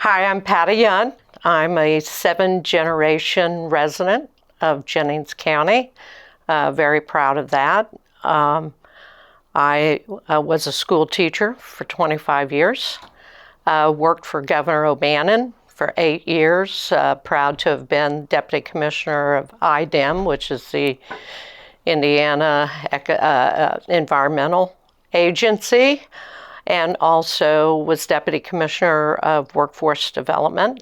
Hi, I'm Patti Yount. I'm a 7th-generation resident of Jennings County. Very proud of that. I was a school teacher for 25 years. Worked for Governor O'Bannon for 8 years. Proud to have been Deputy Commissioner of IDEM, which is the Indiana Environmental Agency, and also was Deputy Commissioner of Workforce Development.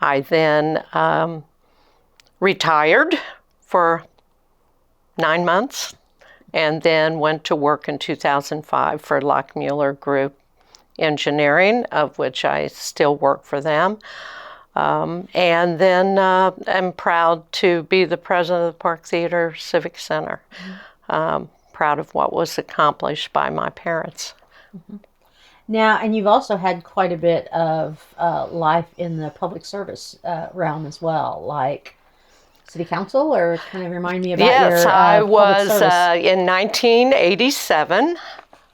I then retired for 9 months and then went to work in 2005 for Lockmuller Group Engineering, of which I still work for them. And then I'm proud to be the president of the Park Theater Civic Center. Proud of what was accomplished by my parents. Mm-hmm. Now, and you've also had quite a bit of life in the public service realm as well, like city council, or kind of remind me about yes, I was service. In 1987,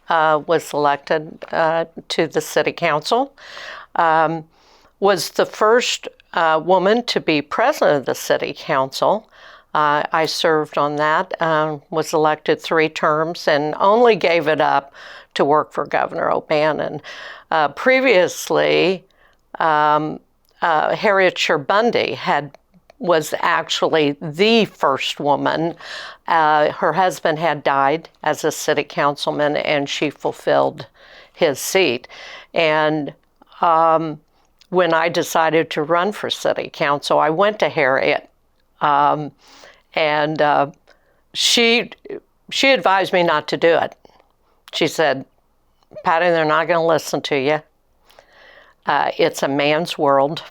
was elected to the city council. Was the first woman to be president of the city council. I served on that, was elected 3 terms, and only gave it up to work for Governor O'Bannon. Previously, Harriet Bundy was actually the first woman. Her husband had died as a city councilman, and she fulfilled his seat. And when I decided to run for city council, I went to Harriet, and she advised me not to do it. She said, "Patti, they're not going to listen to you. It's a man's world."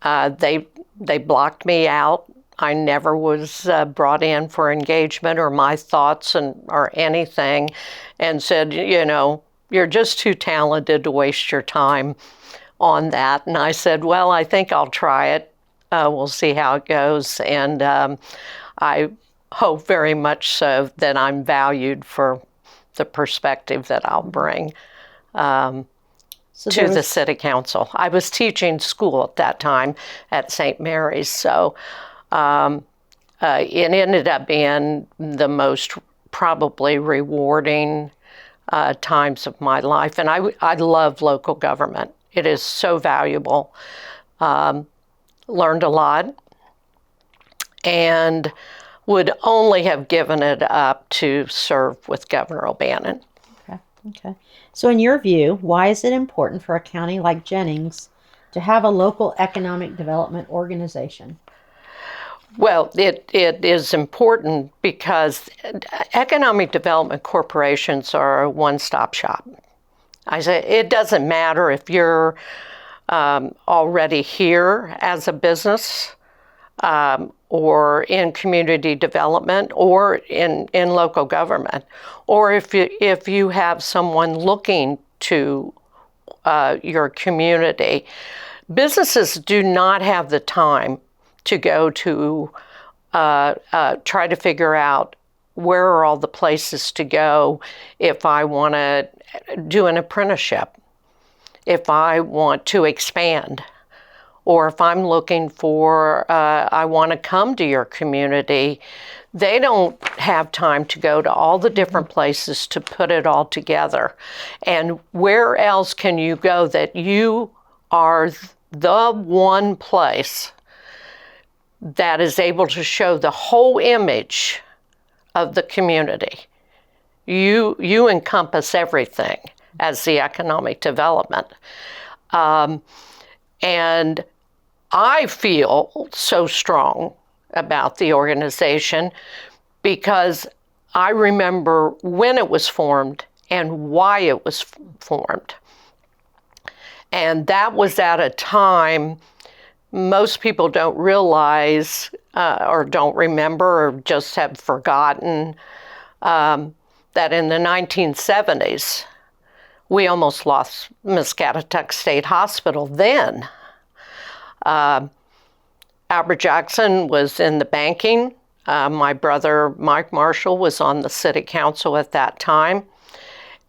They blocked me out. I never was brought in for engagement or my thoughts or anything, and said, "You're just too talented to waste your time on that." And I said, "Well, I think I'll try it. We'll see how it goes." And I hope very much so that I'm valued for the perspective that I'll bring to the city council. I was teaching school at that time at St. Mary's, so it ended up being the most probably rewarding times of my life. And I love local government. It is so valuable. Learned a lot, and would only have given it up to serve with Governor O'Bannon. Okay. So in your view, why is it important for a county like Jennings to have a local economic development organization? Well, it is important because economic development corporations are a one-stop shop. I say it doesn't matter if you're already here as a business, or in community development, or in local government, or if you have someone looking to your community. Businesses do not have the time to go to try to figure out where are all the places to go if I want to do an apprenticeship, if I want to expand, or if I'm looking for, I want to come to your community. They don't have time to go to all the different places to put it all together. And where else can you go that you are the one place that is able to show the whole image of the community? You encompass everything as the economic development. And I feel so strong about the organization because I remember when it was formed and why it was formed. And that was at a time most people don't realize or don't remember or just have forgotten that in the 1970s, we almost lost Muscatatuck State Hospital then. Albert Jackson was in the banking. My brother, Mike Marshall, was on the city council at that time.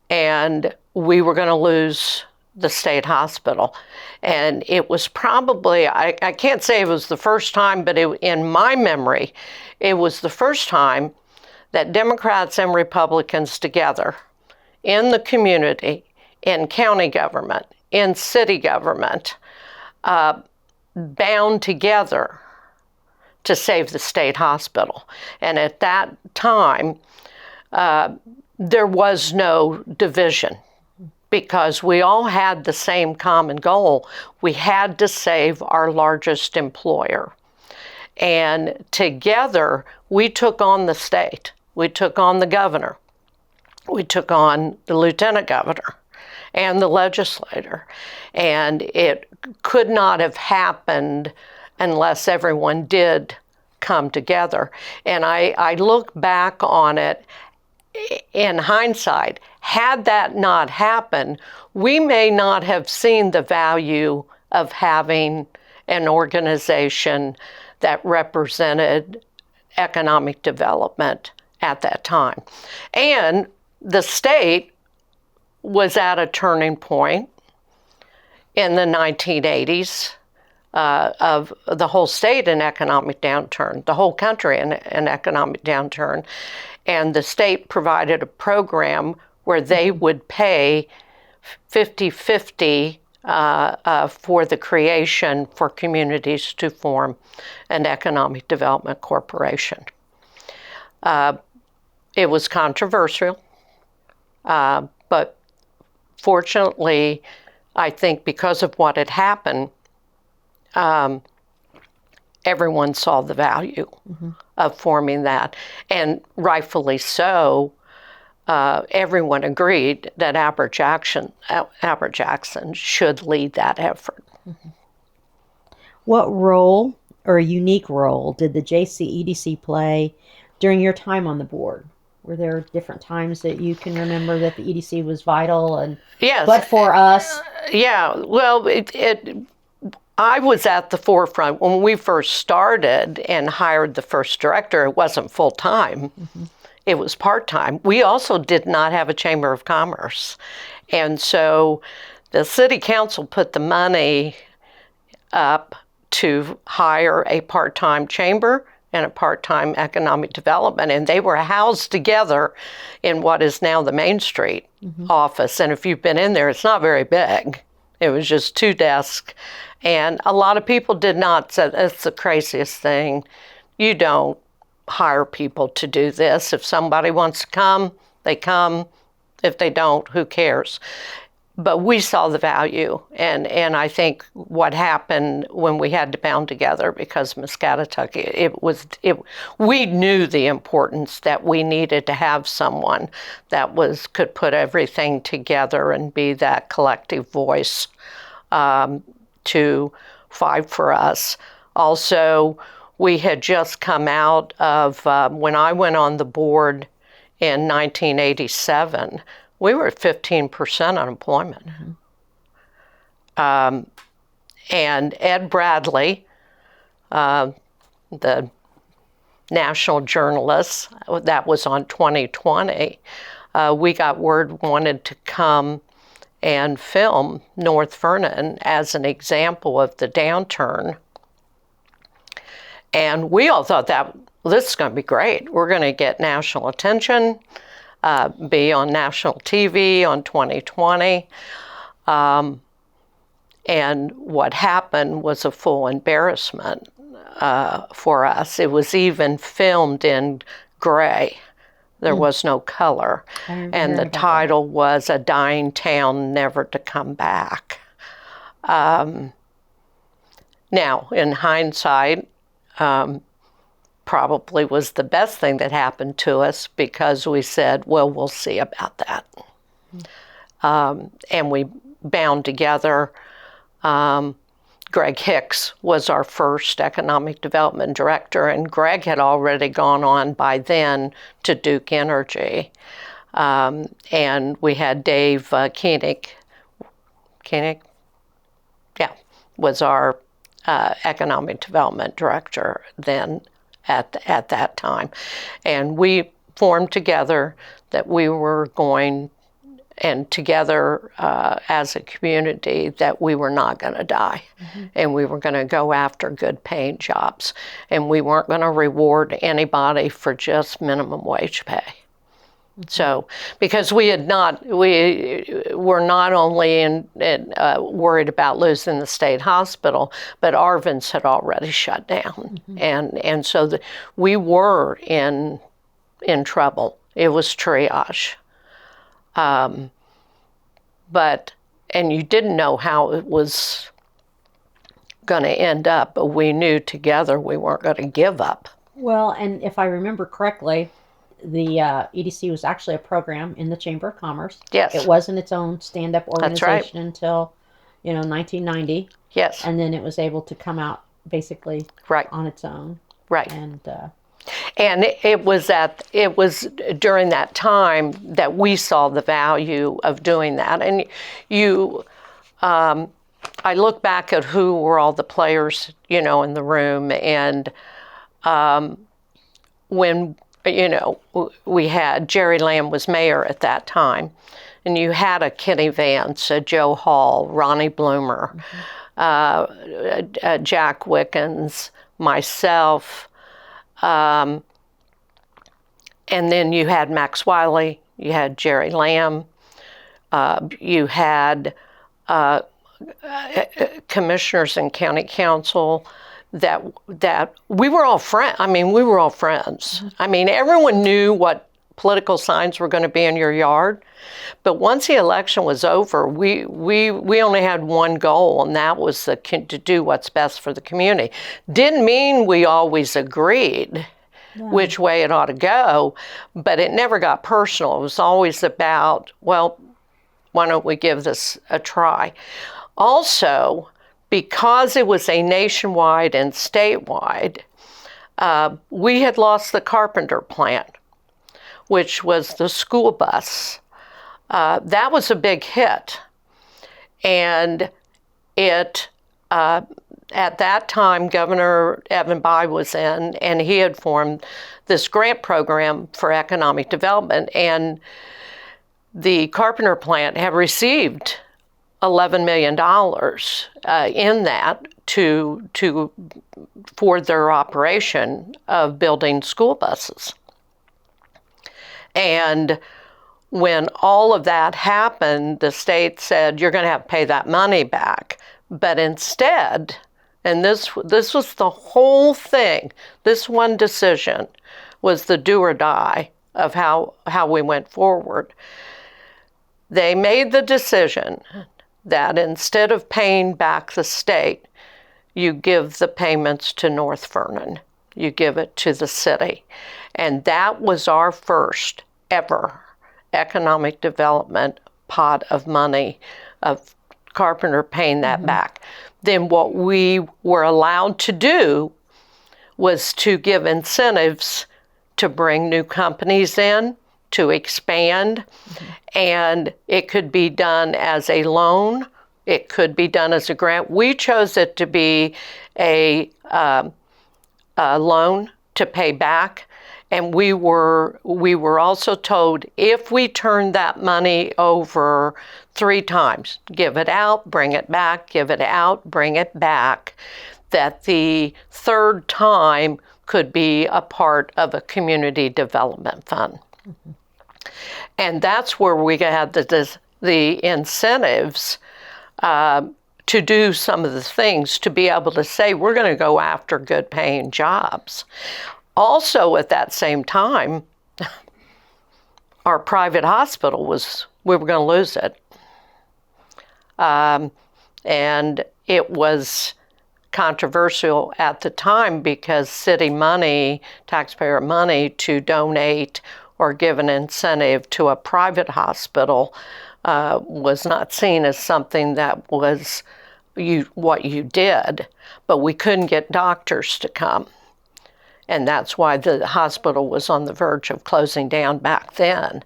And we were going to lose the state hospital. And it was probably, I can't say it was the first time, but in my memory, it was the first time that Democrats and Republicans together in the community, in county government, in city government, bound together to save the state hospital. And at that time, there was no division because we all had the same common goal. We had to save our largest employer. And together, we took on the state. We took on the governor. We took on the lieutenant governor and the legislator. And it could not have happened unless everyone did come together. And I look back on it in hindsight. Had that not happened, we may not have seen the value of having an organization that represented economic development at that time. And the state was at a turning point in the 1980s of the whole state in economic downturn, the whole country in economic downturn. And the state provided a program where they would pay 50-50 for the creation for communities to form an economic development corporation. It was controversial, but fortunately, I think because of what had happened, everyone saw the value of forming that, and rightfully so. Everyone agreed that Albert Jackson should lead that effort. What role or unique role did the JCEDC play during your time on the board? Were there different times that you can remember that the EDC was vital? And yes, but for us, yeah. Well, I was at the forefront when we first started and hired the first director. It wasn't full time. It was part-time. We also did not have a Chamber of Commerce. And so the city council put the money up to hire a part-time chamber and a part-time economic development. And they were housed together in what is now the Main Street office. And if you've been in there, it's not very big. It was just 2 desks. And a lot of people did not say, that's the craziest thing. You don't hire people to do this. If somebody wants to come, they come. If they don't, who cares? But we saw the value, and I think what happened when we had to bound together because Muscatatuck, we knew the importance that we needed to have someone that could put everything together and be that collective voice to fight for us. Also, we had just come out of, when I went on the board in 1987, we were at 15% unemployment. And Ed Bradley, the national journalist, that was on 2020, we got word wanted to come and film North Vernon as an example of the downturn. And we all thought this is going to be great. We're going to get national attention, be on national TV on 2020. And what happened was a full embarrassment for us. It was even filmed in gray. There was no color. And the title was A Dying Town Never to Come Back. Now, in hindsight, probably was the best thing that happened to us because we said, well, we'll see about that. And we bound together. Greg Hicks was our first economic development director, and Greg had already gone on by then to Duke Energy. And we had Dave Koenig, was our economic development director then at that time. And we formed together that we were going and together as a community that we were not going to die, and we were going to go after good paying jobs, and we weren't going to reward anybody for just minimum wage pay. So, because we were not only worried about losing the state hospital, but Arvin's had already shut down, and so we were in trouble. It was triage, and you didn't know how it was going to end up, but we knew together we weren't going to give up. Well, and if I remember correctly, the EDC was actually a program in the Chamber of Commerce. Yes. It wasn't its own stand-up organization That's right. until, 1990. Yes. And then it was able to come out basically Right. on its own. Right. And it was during that time that we saw the value of doing that. And I look back at who were all the players, in the room, and when we had Jerry Lamb was mayor at that time, and you had a Kenny Vance, a Joe Hall, Ronnie Bloomer, Jack Wickens, myself, and then you had Max Wiley, you had Jerry Lamb, you had commissioners and county council. That we were all friends. We were all friends. Everyone knew what political signs were going to be in your yard. But once the election was over, we only had one goal, and that was to do what's best for the community. Didn't mean we always agreed which way it ought to go, but it never got personal. It was always about, well, why don't we give this a try? Also, because it was a nationwide and statewide, we had lost the Carpenter plant, which was the school bus. That was a big hit. And at that time, Governor Evan Bayh was in, and he had formed this grant program for economic development. And the Carpenter plant had received $11 million in that for their operation of building school buses. And when all of that happened, the state said, you're going to have to pay that money back. But instead, and this was the whole thing, this one decision was the do or die of how we went forward. They made the decision that instead of paying back the state, you give the payments to North Vernon. You give it to the city. And that was our first ever economic development pot of money, of Carpenter paying that back. Then what we were allowed to do was to give incentives to bring new companies in, to expand, and it could be done as a loan, it could be done as a grant. We chose it to be a loan to pay back, and we were also told if we turned that money over 3 times, give it out, bring it back, give it out, bring it back, that the third time could be a part of a community development fund. And that's where we had the incentives to do some of the things, to be able to say, we're going to go after good paying jobs. Also at that same time, our private hospital we were going to lose it. And it was controversial at the time because city money, taxpayer money, to donate or give an incentive to a private hospital was not seen as something that was what you did, but we couldn't get doctors to come. And that's why the hospital was on the verge of closing down back then.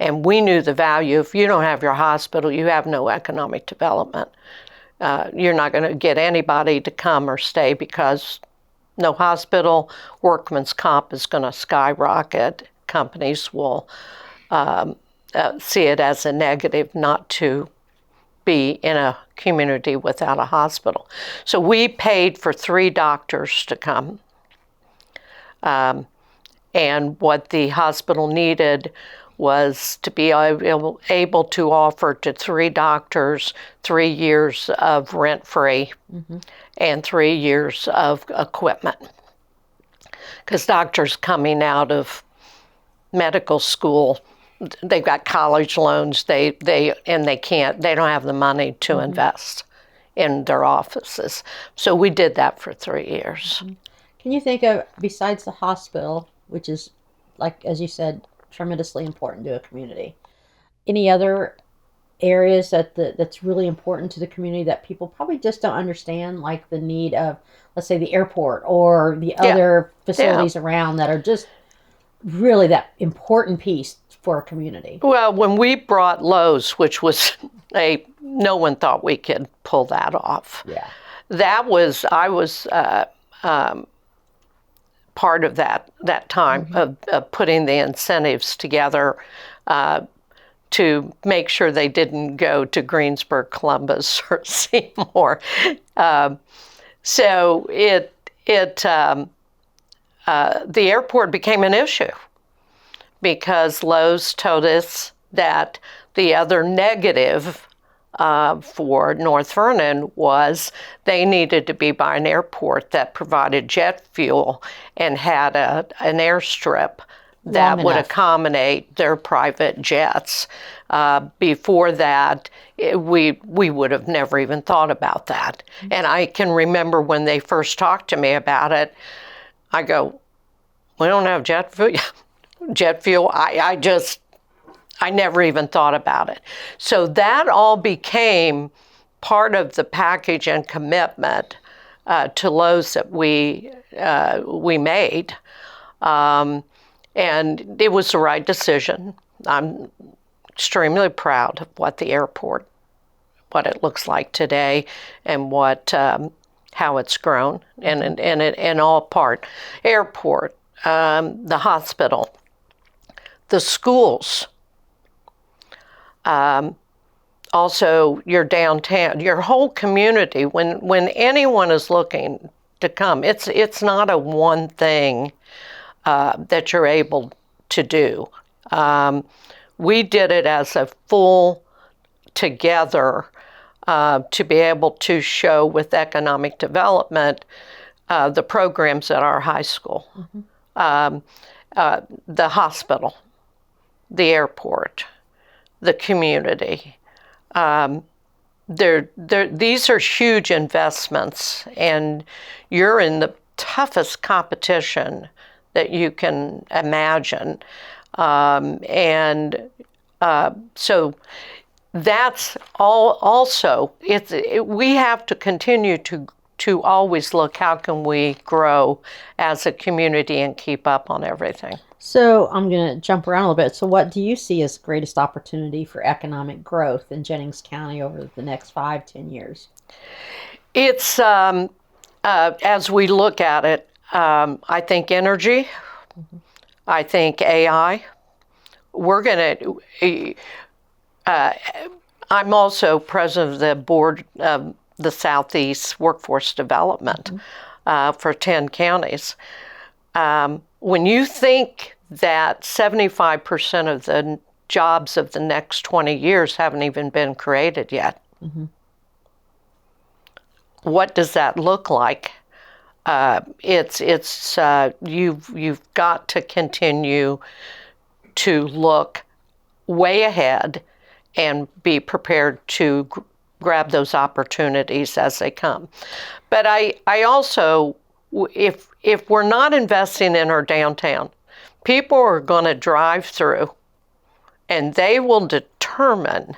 And we knew the value. If you don't have your hospital, you have no economic development. You're not going to get anybody to come or stay because no hospital, workman's comp is going to skyrocket. Companies will see it as a negative not to be in a community without a hospital. So we paid for 3 doctors to come. And what the hospital needed was to be able to offer to 3 doctors 3 years of rent-free and 3 years of equipment. Because doctors coming out of medical school, they've got college loans, they don't have the money to invest in their offices. So we did that for 3 years. Can you think of, besides the hospital, which is, like, as you said, tremendously important to a community, any other areas that's really important to the community that people probably just don't understand, like the need of, let's say, the airport or the other facilities around that are just really that important piece for a community? Well, when we brought Lowe's, which was no one thought we could pull that off. Yeah. I was part of that time of putting the incentives together to make sure they didn't go to Greensburg, Columbus, or Seymour. So the airport became an issue because Lowe's told us that the other negative for North Vernon was they needed to be by an airport that provided jet fuel and had an airstrip that would accommodate their private jets. Before that, we would have never even thought about that. And I can remember when they first talked to me about it, I go, we don't have jet fuel. Jet fuel. I never even thought about it. So that all became part of the package and commitment to Lowe's that we made. And it was the right decision. I'm extremely proud of what it looks like today and how it's grown and all part. Airport, the hospital, the schools, also your downtown, your whole community. When anyone is looking to come, it's not a one thing that you're able to do. We did it as a full together to be able to show with economic development the programs at our high school, the hospital, the airport, the community. These are huge investments, and you're in the toughest competition that you can imagine. So that's all. Also, we have to continue to always look how can we grow as a community and keep up on everything. So I'm going to jump around a little bit. So what do you see as the greatest opportunity for economic growth in Jennings County over the next 5-10 years? It's as we look at it, I think energy. I think AI. We're going to. I'm also president of the board of the Southeast Workforce Development for 10 counties. When you think that 75% of the jobs of the next 20 years haven't even been created yet, what does that look like? You've got to continue to look way ahead and be prepared to grab those opportunities as they come. But I also, if we're not investing in our downtown, people are going to drive through and they will determine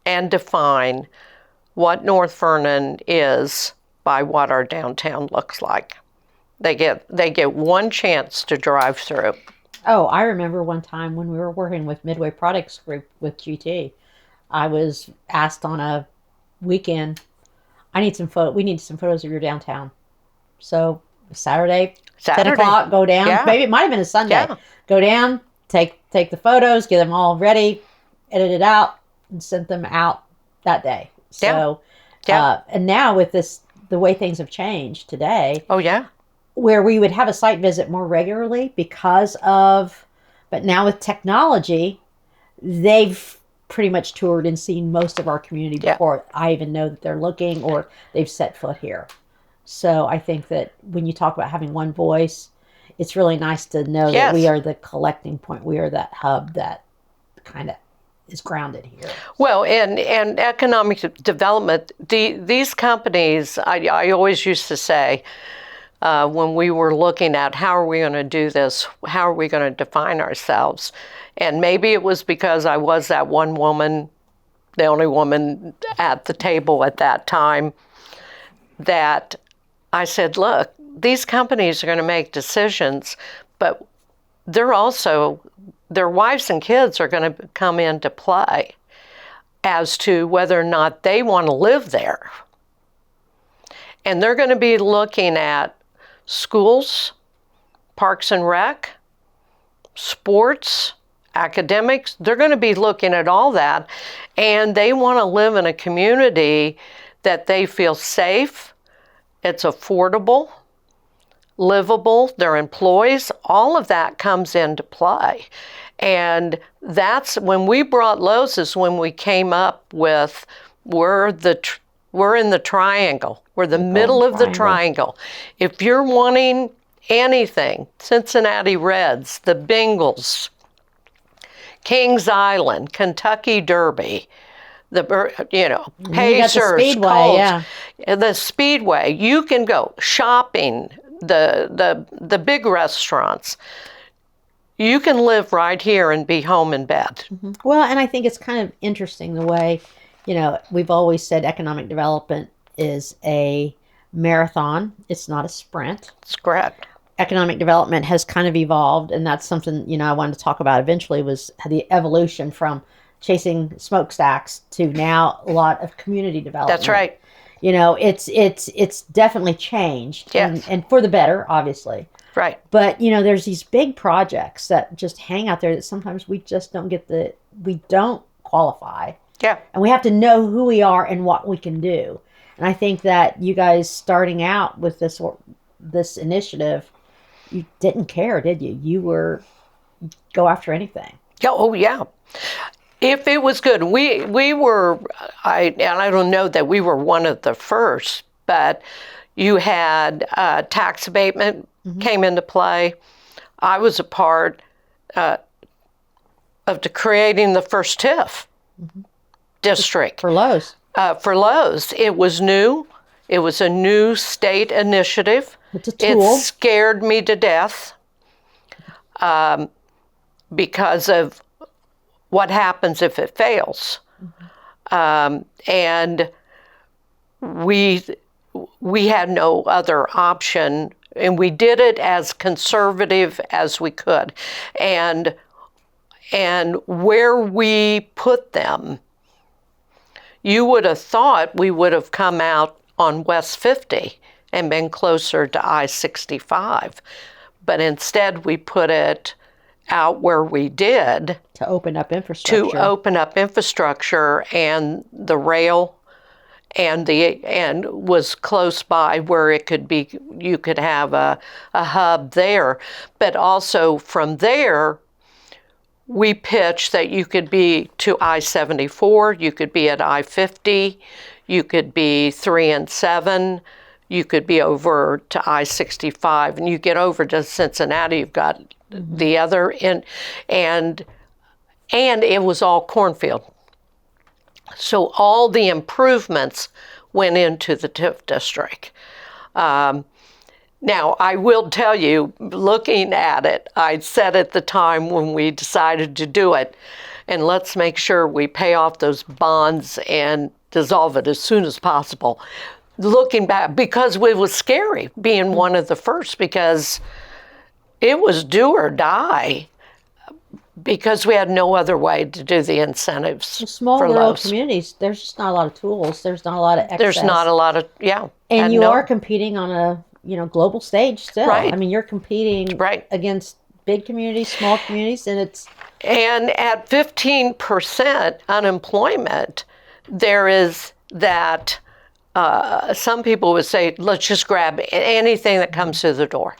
and define what North Vernon is by what our downtown looks like. They get one chance to drive through. Oh, I remember one time when we were working with Midway Products Group with GT, I was asked on a weekend, we need some photos of your downtown. So Saturday, 10 o'clock, go down. Yeah. Maybe it might have been a Sunday. Yeah. Go down, take the photos, get them all ready, edited out, and sent them out that day. Yeah. So, Yeah. and now with this, the way things have changed today, Oh, yeah. where we would have a site visit more regularly because of, but now with technology, they've pretty much toured and seen most of our community Yeah. before I even know that they're looking or they've set foot here. So I think that when you talk about having one voice, it's really nice to know that we Yes. are the collecting point. We are that hub that kind of is grounded here. Well, and economic development, these companies, I always used to say, when we were looking at how are we going to do this, how are we going to define ourselves, and maybe it was because I was that one woman, the only woman at the table at that time, that I said, look, these companies are going to make decisions, but they're also, their wives and kids are going to come into play as to whether or not they want to live there. And they're going to be looking at schools, parks and rec, sports, academics. They're going to be looking at all that. And they want to live in a community that they feel safe, it's affordable, livable, their employees, all of that comes into play. And that's when we brought Lowe's, is when we came up with we're in the triangle. We're the middle of the triangle. If you're wanting anything, Cincinnati Reds, the Bengals, Kings Island, Kentucky Derby, Pacers, the Speedway, Colts, the Speedway. You can go shopping, the big restaurants. You can live right here and be home in bed. Mm-hmm. Well, and I think it's kind of interesting the way, we've always said economic development is a marathon. It's not a sprint. That's correct. Economic development has kind of evolved, and that's something, I wanted to talk about eventually, was the evolution from chasing smokestacks to now a lot of community development. That's right. It's definitely changed, yes. and for the better, obviously. Right. But, there's these big projects that just hang out there that sometimes we just don't we don't qualify. Yeah. And we have to know who we are and what we can do. And I think that you guys starting out with this initiative, you didn't care, did you? You were go after anything. Yeah. Oh, yeah. If it was good, we were, I don't know that we were one of the first, but you had tax abatement came into play. I was a part of creating the first TIF district. For Lowe's. For Lowe's. It was new. It was a new state initiative. It's a tool. It scared me to death because of what happens if it fails. And we had no other option, and we did it as conservative as we could. And where we put them, you would have thought we would have come out on West 50 and been closer to I-65. But instead we put it out where we did. To open up infrastructure. And the rail and was close by where it could be, you could have a hub there. But also from there, we pitched that you could be to I-74, you could be at I-50, you could be 3 and 7, you could be over to I-65, and you get over to Cincinnati, you've got the other end, and it was all cornfield. So all the improvements went into the TIF district. Now, I will tell you, looking at it, I said at the time when we decided to do it, and let's make sure we pay off those bonds and dissolve it as soon as possible. Looking back, because it was scary being one of the first, because it was do or die, because we had no other way to do the incentives. In small rural communities, there's just not a lot of tools. There's not a lot of access. There's not a lot of, And you are competing on a global stage still. Right. I mean, you're competing right. against big communities, small communities, and And at 15% unemployment, there is that some people would say, let's just grab anything that comes through the door.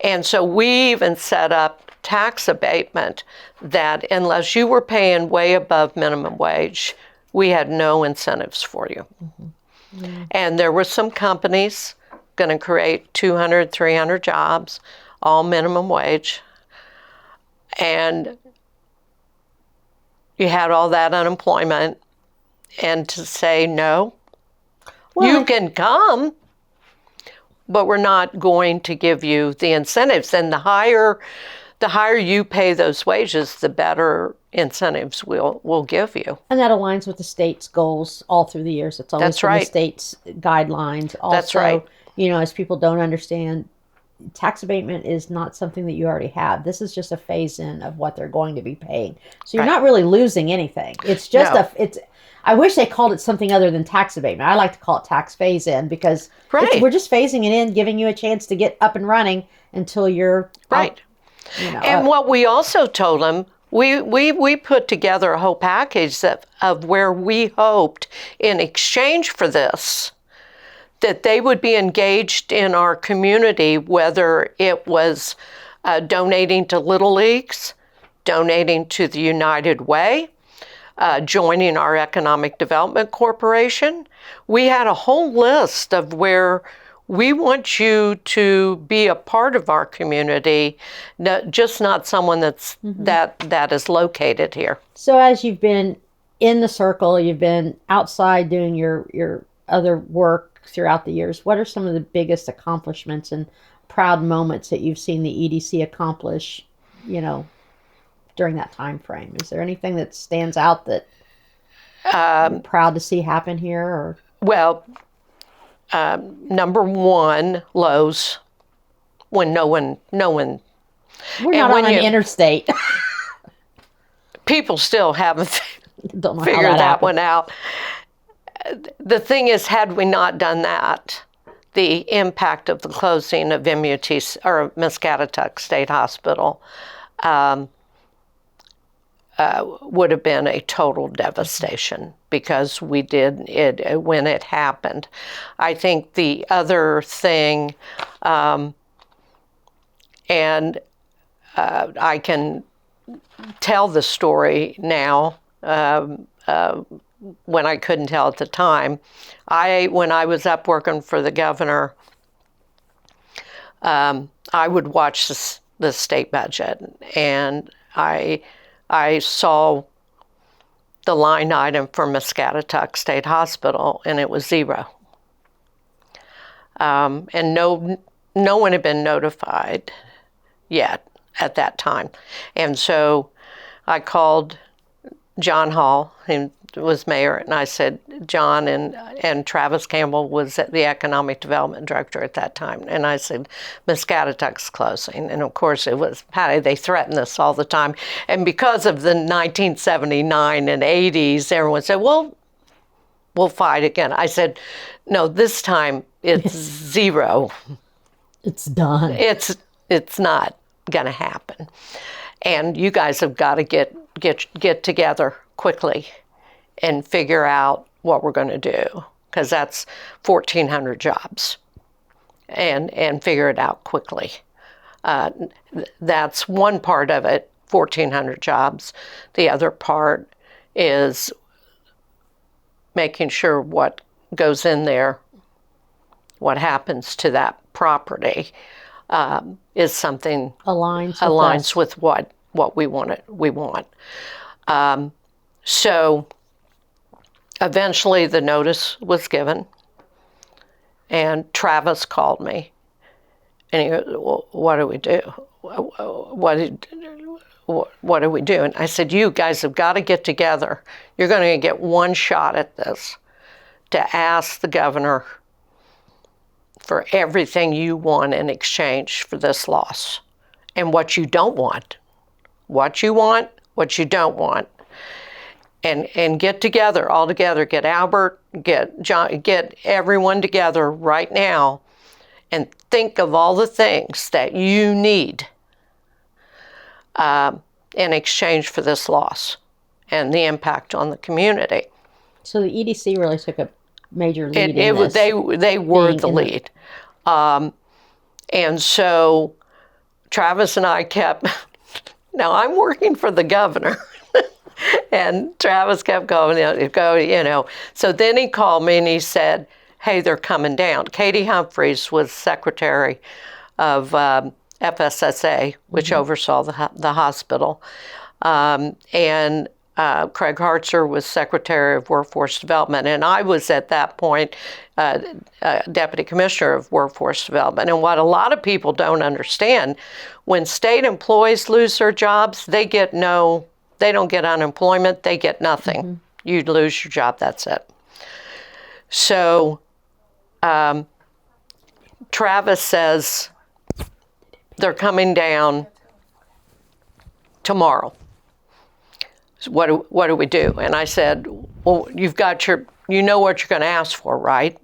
And so we even set up tax abatement that unless you were paying way above minimum wage, we had no incentives for you. And there were some companies going to create 200, 300 jobs, all minimum wage. And you had all that unemployment. And to say, no, you can come, but we're not going to give you the incentives. And the higher you pay those wages, the better incentives we'll give you. And that aligns with the state's goals all through the years. It's always been the state's guidelines. Also, that's right. As people don't understand, tax abatement is not something that you already have. This is just a phase-in of what they're going to be paying. So you're not really losing anything. It's just I wish they called it something other than tax abatement. I like to call it tax phase-in because we're just phasing it in, giving you a chance to get up and running until you're right. And what we also told them, we put together a whole package of where we hoped in exchange for this that they would be engaged in our community, whether it was donating to Little Leagues, donating to the United Way, joining our Economic Development Corporation. We had a whole list of where we want you to be a part of our community, just not someone that's that is located here. So as you've been in the circle, you've been outside doing your other work throughout the years, what are some of the biggest accomplishments and proud moments that you've seen the EDC accomplish, during that time frame? Is there anything that stands out that you're proud to see happen here? Or number one, Lowe's, when no one. We're not on an interstate. People still haven't Don't know figured how that one out. The thing is, had we not done that, the impact of the closing of MUT or Muscatatuck State Hospital would have been a total devastation because we did it when it happened. I think the other thing, and I can tell the story now. When I couldn't tell at the time. When I was up working for the governor, I would watch the state budget, and I saw the line item for Muscatatuck State Hospital, and it was zero. And no one had been notified yet at that time. And so I called John Hall, who was mayor, and I said, John, and Travis Campbell was the economic development director at that time, and I said, Muscatatuck's closing. And of course it was Patti. They threatened us all the time. And because of the 1979 and 80s, everyone said, well, we'll fight again. I said, no, this time it's zero. It's done. It's not going to happen. And you guys have got to get together quickly and figure out what we're going to do, because that's 1,400 jobs, and figure it out quickly. That's one part of it, 1,400 jobs. The other part is making sure what goes in there, what happens to that property, is something aligns with what we want. So eventually the notice was given, and Travis called me, and he goes, well, what do we do? What do we do? And I said, you guys have got to get together. You're going to get one shot at this, to ask the governor for everything you want in exchange for this loss, and what you don't want. What you want, what you don't want. And get together, all together, get Albert, get John, get everyone together right now, and think of all the things that you need in exchange for this loss and the impact on the community. So the EDC really took a major lead in this. They were the lead. And so Travis and I kept, now I'm working for the governor. And Travis kept going, you know. So then he called me and he said, hey, they're coming down. Katie Humphreys was secretary of FSSA, which oversaw the hospital. And Craig Hartzer was Secretary of Workforce Development, and I was at that point Deputy Commissioner of Workforce Development. And what a lot of people don't understand, when state employees lose their jobs, they don't get unemployment, they get nothing. You lose your job, that's it. So Travis says, they're coming down tomorrow. So what do we do? And I said, well, you know what you're going to ask for, right?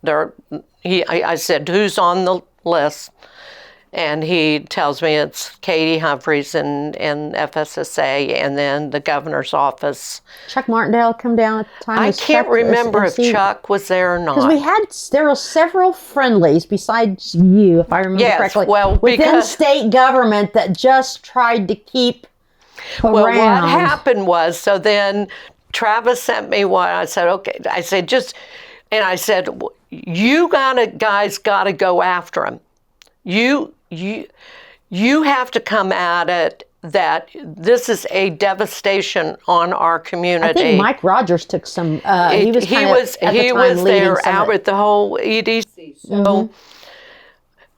I said, who's on the list? And he tells me it's Katie Humphreys and FSSA, and then the governor's office. Chuck Martindale come down at the time. I can't remember if Chuck was there or not. Because there were several friendlies besides you, if I remember correctly, within state government that just tried to keep around. Well, what happened was, so then Travis sent me one. I said, okay. I said, I said, you guys got to go after him. You have to come at it that this is a devastation on our community. I think Mike Rogers took some. He was there out with the whole EDC. So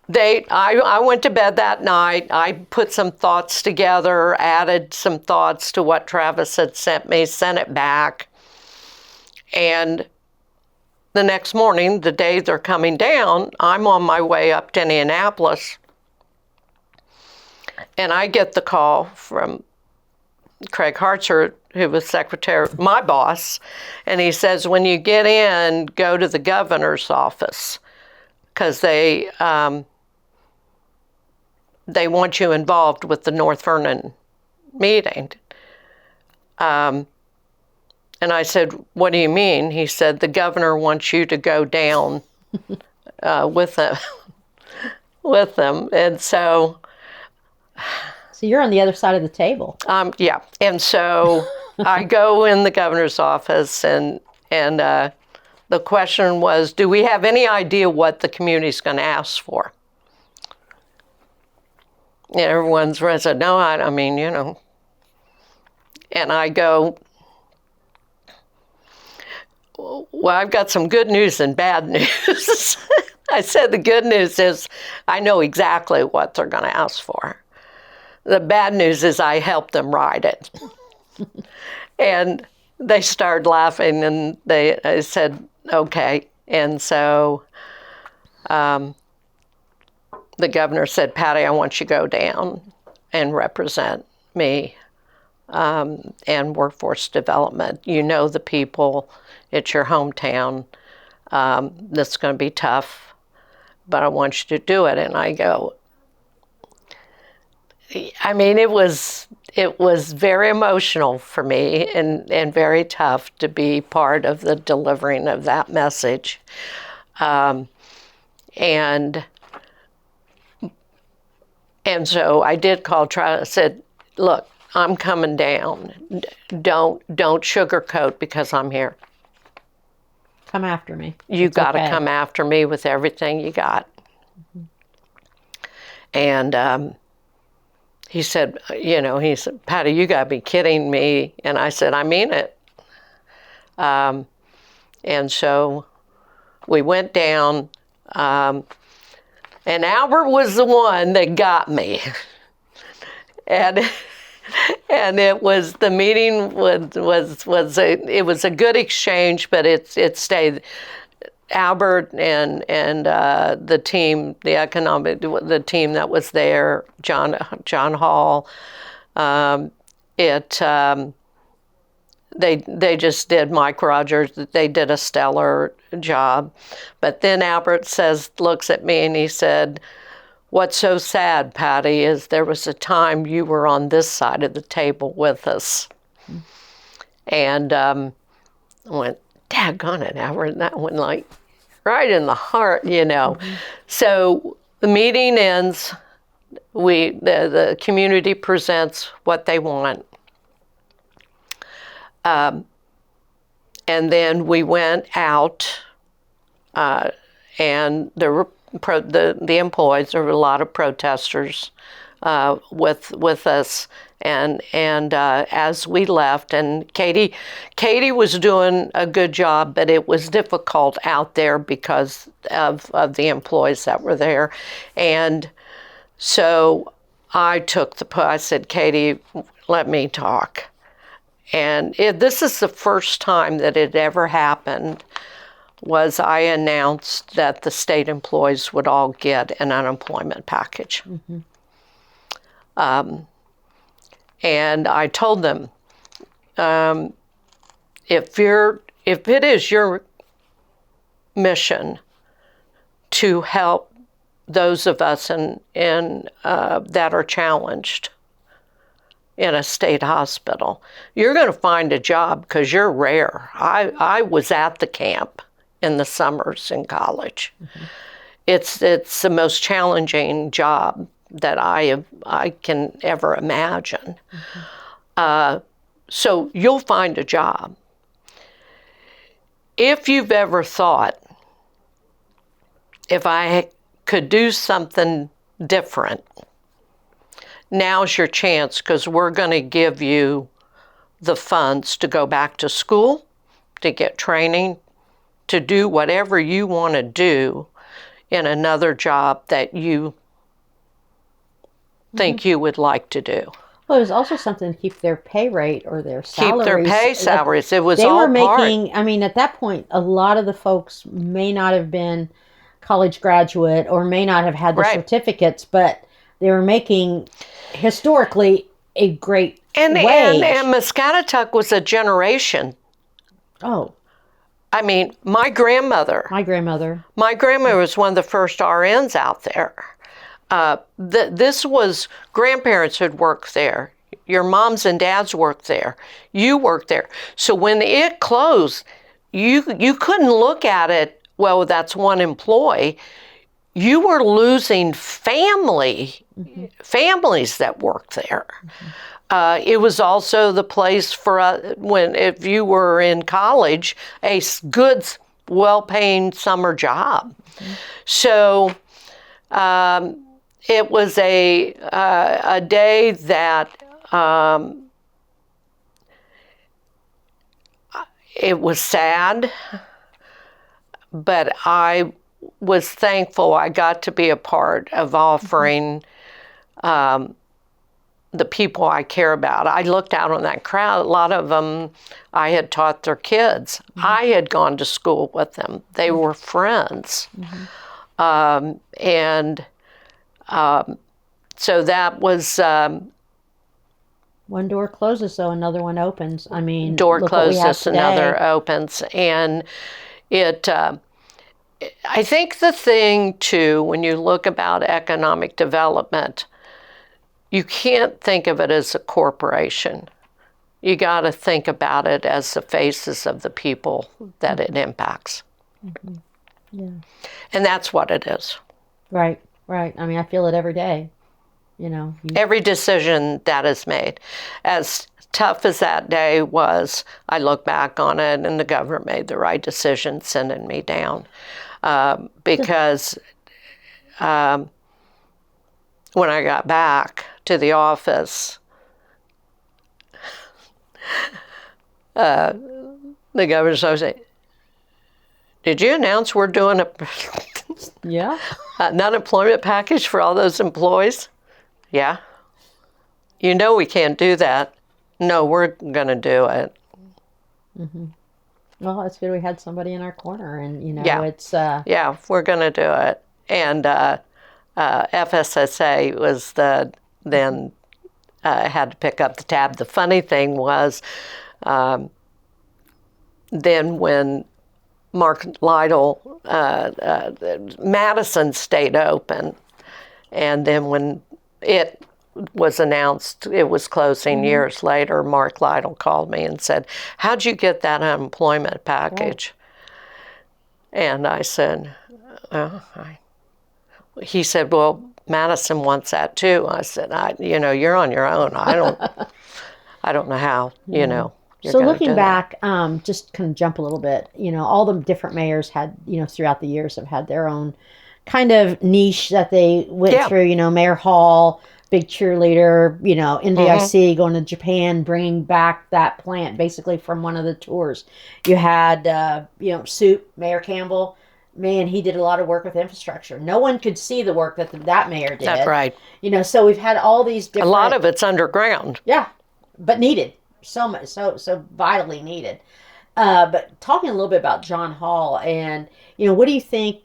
I went to bed that night. I put some thoughts together, added some thoughts to what Travis had sent me, sent it back, and the next morning, the day they're coming down, I'm on my way up to Indianapolis, and I get the call from Craig Hartzer, who was secretary, my boss, and he says, when you get in, go to the governor's office, because they want you involved with the North Vernon meeting. And I said, what do you mean? He said, the governor wants you to go down with them. And so... So you're on the other side of the table. Yeah. And so I go in the governor's office, and the question was, do we have any idea what the community's going to ask for? And everyone's said, no, I mean, you know. And I go, well, I've got some good news and bad news. I said the good news is I know exactly what they're going to ask for. The bad news is I helped them write it. And they started laughing, and I said, okay. And so the governor said, Patti, I want you to go down and represent me and workforce development. You know the people. It's your hometown. This is going to be tough, but I want you to do it. And I go, I mean, it was very emotional for me and very tough to be part of the delivering of that message. And so I did call Travis. I said, look, I'm coming down. Don't sugarcoat because I'm here. Come after me. You got to come after me with everything you got. And he said, Patti, you got to be kidding me. And I said, I mean it. And so we went down, and Albert was the one that got me. And it was, the meeting was a good exchange, but it stayed. Albert and the team, the team that was there, John Hall, they just did, Mike Rogers, they did a stellar job. But then Albert looks at me and he said, what's so sad, Patti, is there was a time you were on this side of the table with us. And I went, daggone it, Howard, that one like right in the heart, So the meeting ends. The community presents what they want. And then we went out, and there were the employees. There were a lot of protesters with us, and as we left, and Katie was doing a good job, but it was difficult out there because of the employees that were there, and so I said, Katie, let me talk. And this is the first time that it ever happened, was I announced that the state employees would all get an unemployment package. And I told them, if it is your mission to help those of us that are challenged in a state hospital, you're going to find a job because you're rare. I was at the camp in the summers in college. It's the most challenging job that I can ever imagine. So you'll find a job. If you've ever thought, if I could do something different, now's your chance, because we're going to give you the funds to go back to school, to get training, to do whatever you want to do in another job that you think you would like to do. Well, it was also something to keep their pay rate or their salaries. Keep their pay salaries. It was they all were making, part. I mean, at that point, a lot of the folks may not have been college graduate or may not have had the certificates, but they were making historically a great wage. And Muscatatuck was a generation. Oh. I mean, my grandmother was one of the first RNs out there. This was grandparents who'd worked there. Your moms and dads worked there. You worked there. So when it closed, you couldn't look at it, well, that's one employee. You were losing families that worked there. It was also the place for if you were in college, a good, well-paying summer job. So it was a day that it was sad, but I was thankful I got to be a part of offering the people I care about. I looked out on that crowd. A lot of them I had taught their kids. I had gone to school with them. They were friends. So that was... one door closes, so another one opens. I mean, door closes, another opens. And I think the thing, too, when you look about economic development, you can't think of it as a corporation. You got to think about it as the faces of the people that it impacts. Yeah. And that's what it is. Right. I mean, I feel it every day. Every decision that is made. As tough as that day was, I look back on it, and the government made the right decision sending me down. Because when I got back to the office, the governor said, "Did you announce we're doing an unemployment package for all those employees?" "Yeah." "You know we can't do that." "No, we're going to do it." Well, it's good we had somebody in our corner, and it's... Yeah, we're going to do it. And FSSA was then had to pick up the tab. The funny thing was, then when Mark Lytle, Madison stayed open, And then when it was announced it was closing years later, Mark Lytle called me and said, "How'd you get that unemployment package?" And I said, he said, "Well, Madison wants that too." I said, you're on your own. I don't know how, you're So going to looking do that." back, just kind of jump a little bit, all the different mayors had, throughout the years have had their own kind of niche that they went Yeah. through, Mayor Hall, big cheerleader, NDIC going to Japan, bringing back that plant basically from one of the tours. You had, Soup, Mayor Campbell. Man, he did a lot of work with infrastructure. No one could see the work that mayor did. That's right. So we've had all these A different. lot of it's underground. Yeah, but needed so much, so vitally needed. But talking a little bit about John Hall, and what do you think?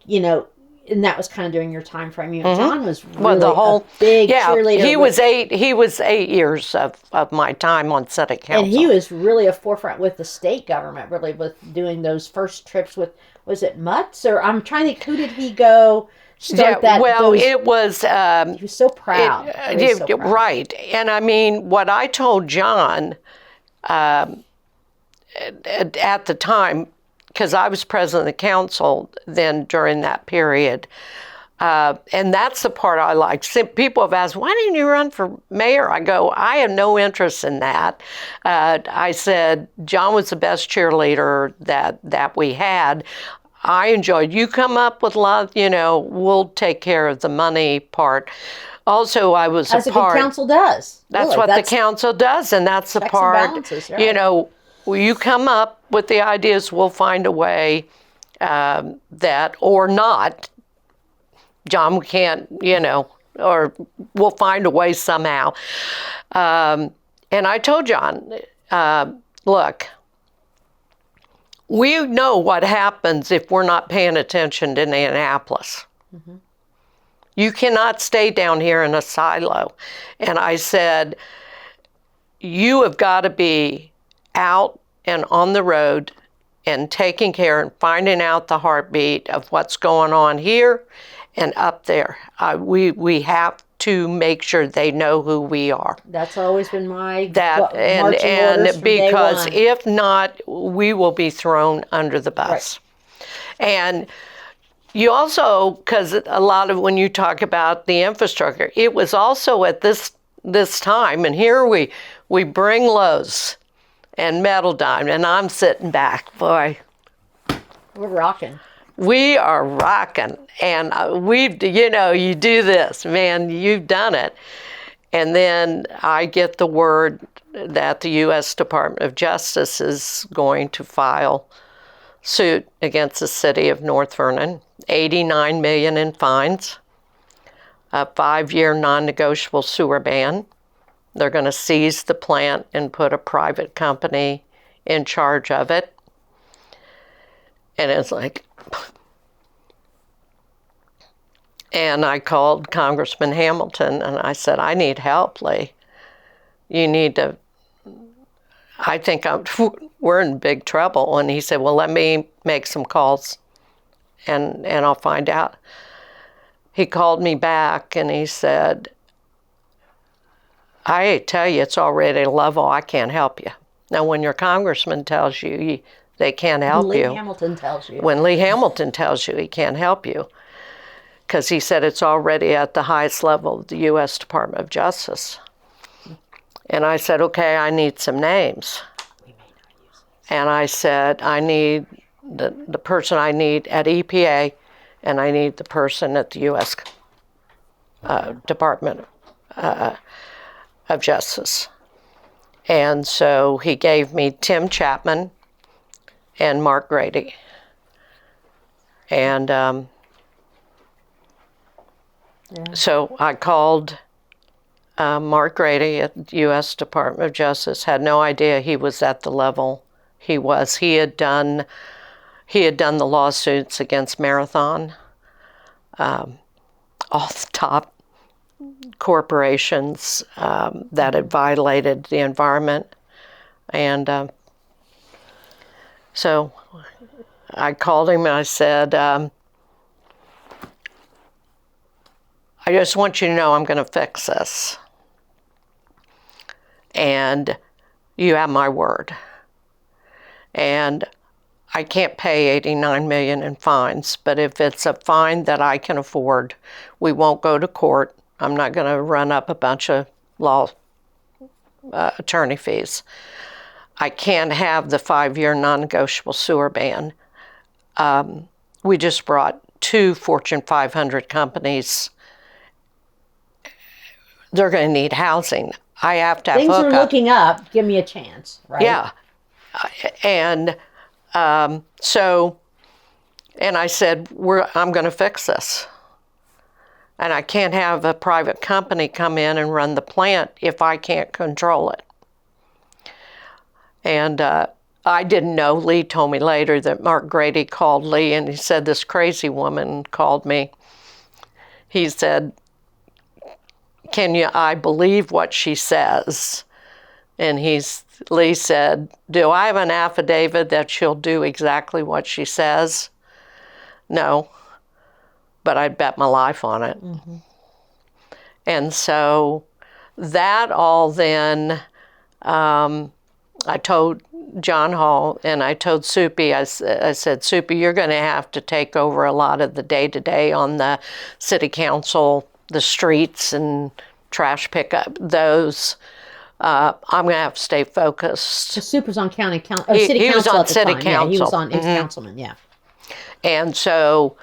And that was kind of during your time frame. John was really a big cheerleader. He was 8 years of my time on city council, and he was really a forefront with the state government, really with doing those first trips with, was it Mutz, or I'm trying to think, who did he go start that? Well, it was. He was so proud. So proud. Right, and I mean, what I told John at the time, because I was president of the council then during that period, and that's the part I like. People have asked, "Why didn't you run for mayor?" I go, "I have no interest in that." I said, John was the best cheerleader that we had. I enjoyed. You come up with a lot, we'll take care of the money part. Also, I was as a part. As a good council does. That's really, what the council does, and that's the part. Balances, right. You come up with the ideas, we'll find a way that, or not. John can't, or we'll find a way somehow. And I told John, look, we know what happens if we're not paying attention to Indianapolis. Mm-hmm. You cannot stay down here in a silo. And I said, you have got to be out and on the road and taking care and finding out the heartbeat of what's going on here and up there. We have to make sure they know who we are. That's always been my and because if not, we will be thrown under the bus. Right. And you also, because a lot of when you talk about the infrastructure, it was also at this time, and here we bring Lowe's and Metal Dime, and I'm sitting back, boy. We're rocking. We are rocking, and you do this, man, you've done it. And then I get the word that the U.S. Department of Justice is going to file suit against the city of North Vernon, $89 million in fines, a 5-year non-negotiable sewer ban. They're going to seize the plant and put a private company in charge of it. And it's like, and I called Congressman Hamilton and I said, I need help, Lee. You need to, I think we're in big trouble. And he said, well, let me make some calls and I'll find out. He called me back and he said, I tell you, it's already a level, I can't help you. Now, when your congressman tells you they can't help you. Lee Hamilton tells you. When Lee Hamilton tells you he can't help you, because he said it's already at the highest level of the U.S. Department of Justice. And I said, okay, I need some names. We may not use this. And I said, I need the person I need at EPA, and I need the person at the U.S. Department of Justice. And so he gave me Tim Chapman and Mark Grady. And so I called Mark Grady at the U.S. Department of Justice. Had no idea he was at the level he was. He had done the lawsuits against Marathon, all the top corporations that had violated the environment. And so I called him and I said, I just want you to know I'm going to fix this. And you have my word. And I can't pay $89 million in fines, but if it's a fine that I can afford, we won't go to court. I'm not going to run up a bunch of law attorney fees. I can't have the 5-year non-negotiable sewer ban. We just brought 2 Fortune 500 companies. They're going to need housing. I have to have Things hookup. are looking up. Give me a chance, right? Yeah. And so, and I said, I'm going to fix this. And I can't have a private company come in and run the plant if I can't control it. And I didn't know. Lee told me later that Mark Grady called Lee and he said, this crazy woman called me. He said, I believe what she says? And Lee said, do I have an affidavit that she'll do exactly what she says? No, but I'd bet my life on it. Mm-hmm. And so that all then, I told John Hall and I told Soupy, I said, Soupy, you're going to have to take over a lot of the day-to-day on the city council, the streets and trash pickup, those. I'm going to have to stay focused. The Soup was on city council at the city time. council. Yeah, he was on ex-councilman, yeah. And so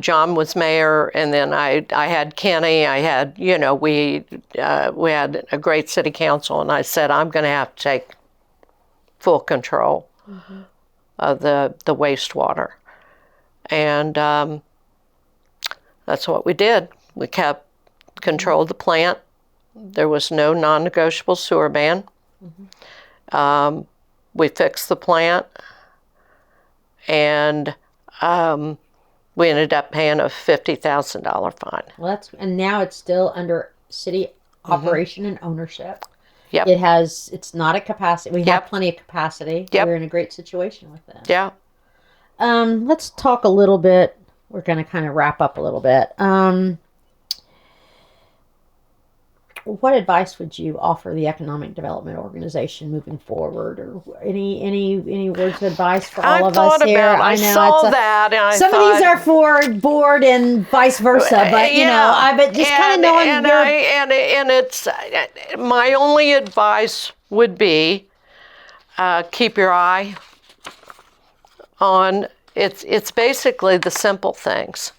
John was mayor, and then I had Kenny. I had, we had a great city council, and I said, I'm going to have to take full control of the wastewater. And that's what we did. We kept control of the plant. There was no non-negotiable sewer ban. We fixed the plant, and we ended up paying a $50,000 fine. Well, and now it's still under city operation and ownership. Yep. It's not at capacity. We have plenty of capacity. Yep. We're in a great situation with them. Yeah. Let's talk a little bit. We're going to kind of wrap up a little bit. What advice would you offer the Economic Development Organization moving forward, or any words of advice for all of us here? I saw that, and I some thought, of these are for board and vice versa, but but just kind of knowing. And it's my only advice would be keep your eye on. It's basically the simple things.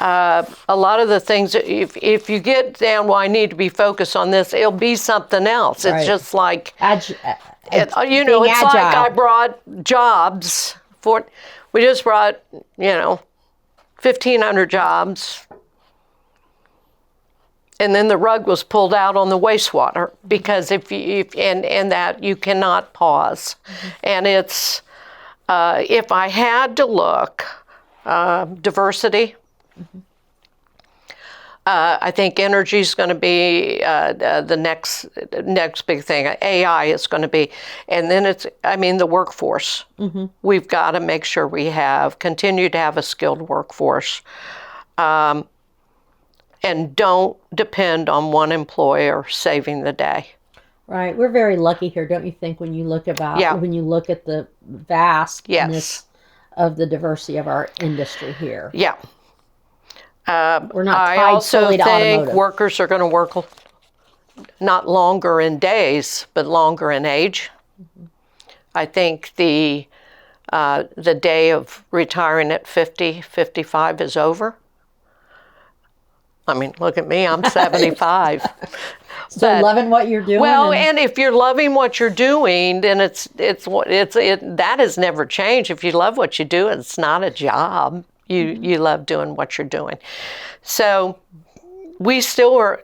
A lot of the things, if you get down, well, I need to be focused on this, it'll be something else. Right. It's just like, it's like I brought jobs we just brought, 1,500 jobs. And then the rug was pulled out on the wastewater because if that you cannot pause. And it's, if I had to look, diversity. I think energy is going to be the next big thing. AI is going to be, and then the workforce. We've got to make sure we continue to have a skilled workforce, and don't depend on one employer saving the day. Right, we're very lucky here, don't you think? When you look at the vastness of the diversity of our industry here. Yeah. We're not tied I also solely to think automotive. Workers are going to work not longer in days, but longer in age. I think the day of retiring at 50, 55 is over. I mean, look at me, I'm 75. So loving what you're doing. Well, and if you're loving what you're doing, then that has never changed. If you love what you do, it's not a job. You love doing what you're doing. So we still are,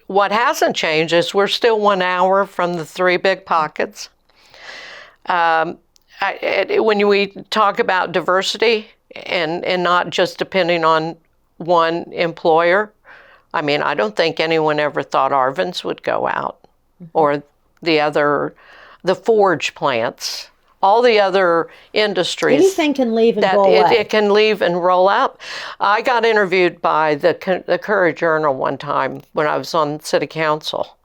what hasn't changed is we're still 1 hour from the 3 big pockets. When we talk about diversity and not just depending on one employer, I don't think anyone ever thought Arvin's would go out or the Forge plants all the other industries. Anything can leave and that go away. it can leave and roll out. I got interviewed by the Courier Journal one time when I was on city council.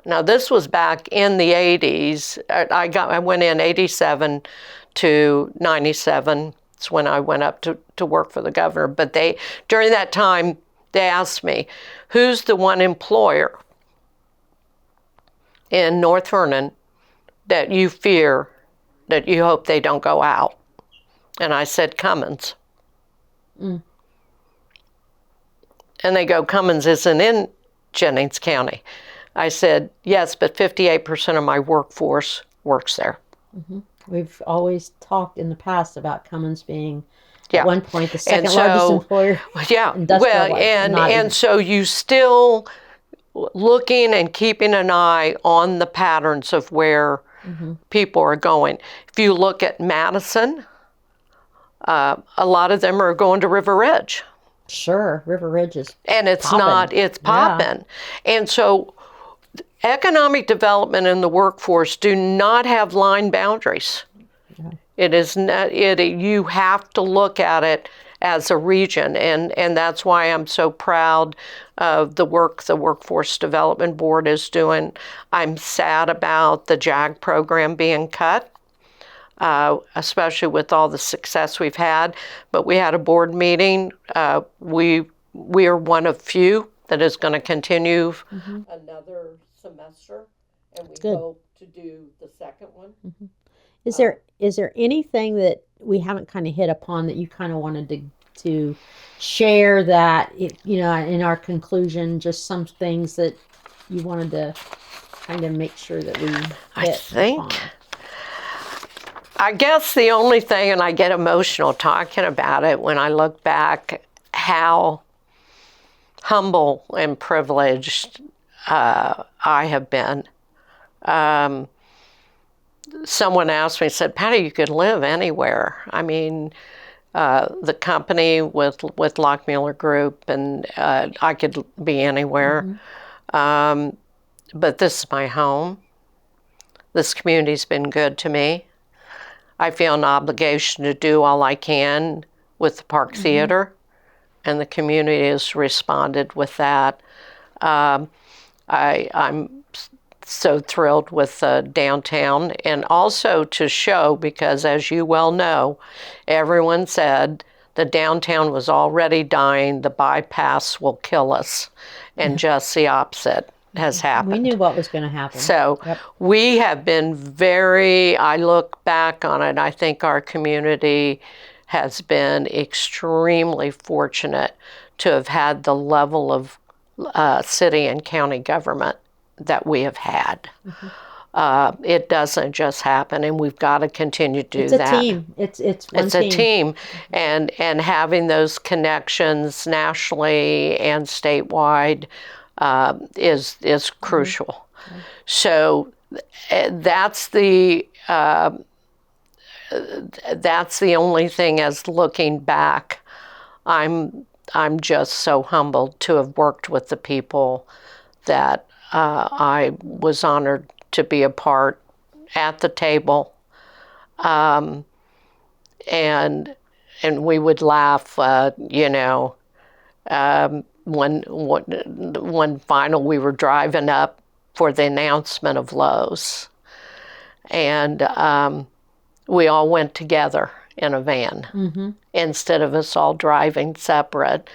Now this was back in the 80s. I went in 87 to 97. It's when I went up to work for the governor. But during that time, they asked me, who's the one employer in North Vernon that you fear, that you hope they don't go out? And I said, Cummins. And they go, Cummins isn't in Jennings County. I said, yes, but 58% of my workforce works there. We've always talked in the past about Cummins being, Yeah. at one point, the second largest employer. Yeah. Industrial Well, and so you still looking and keeping an eye on the patterns of where people are going. If you look at Madison, a lot of them are going to River Ridge. Sure, River Ridge is And it's poppin'. it's popping. And so economic development and the workforce do not have line boundaries. It is not, you have to look at it as a region, and that's why I'm so proud of the work the Workforce Development Board is doing. I'm sad about the JAG program being cut, especially with all the success we've had. But we had a board meeting. We are one of few that is going to continue another semester, and we hope to do the second one. Is there anything that we haven't kind of hit upon that you kind of wanted to share, that in our conclusion, just some things that you wanted to kind of make sure that we hit upon? I guess the only thing, and I get emotional talking about it when I look back, how humble and privileged I have been. Someone asked me, said, Patti, you could live anywhere. I mean, the company with Lockmuller Group, and I could be anywhere. But this is my home. This community's been good to me. I feel an obligation to do all I can with the Park Theater, and the community has responded with that. I'm so thrilled with downtown, and also to show, because as you well know, everyone said the downtown was already dying, the bypass will kill us, and just the opposite has happened. We knew what was going to happen. So we have been I look back on it, I think our community has been extremely fortunate to have had the level of city and county government that we have had. It doesn't just happen, and we've got to continue to do that. It's a team. It's a team, and having those connections nationally and statewide is crucial. So that's the only thing. As looking back, I'm just so humbled to have worked with the people that I was honored to be a part at the table, and we would laugh, one final, we were driving up for the announcement of Lowe's, and we all went together in a van instead of us all driving separate.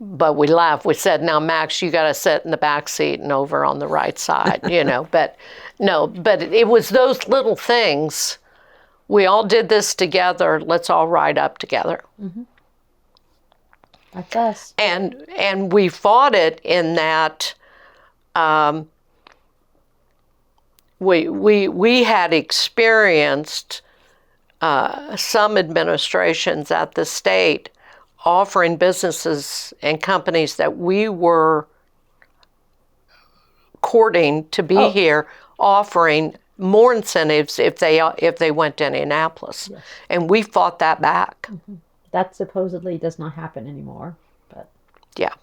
But we laughed. We said, now, Max, you got to sit in the back seat and over on the right side, But but it was those little things. We all did this together. Let's all ride up together. That's us. And we fought it in that we had experienced some administrations at the state offering businesses and companies that we were courting to be here, offering more incentives if they went to Indianapolis. Yes. And we fought that back. That supposedly does not happen anymore. But yeah.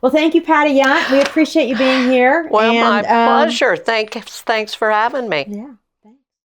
Well, thank you, Patti Yount. We appreciate you being here. Well, my pleasure. Thanks for having me. Yeah.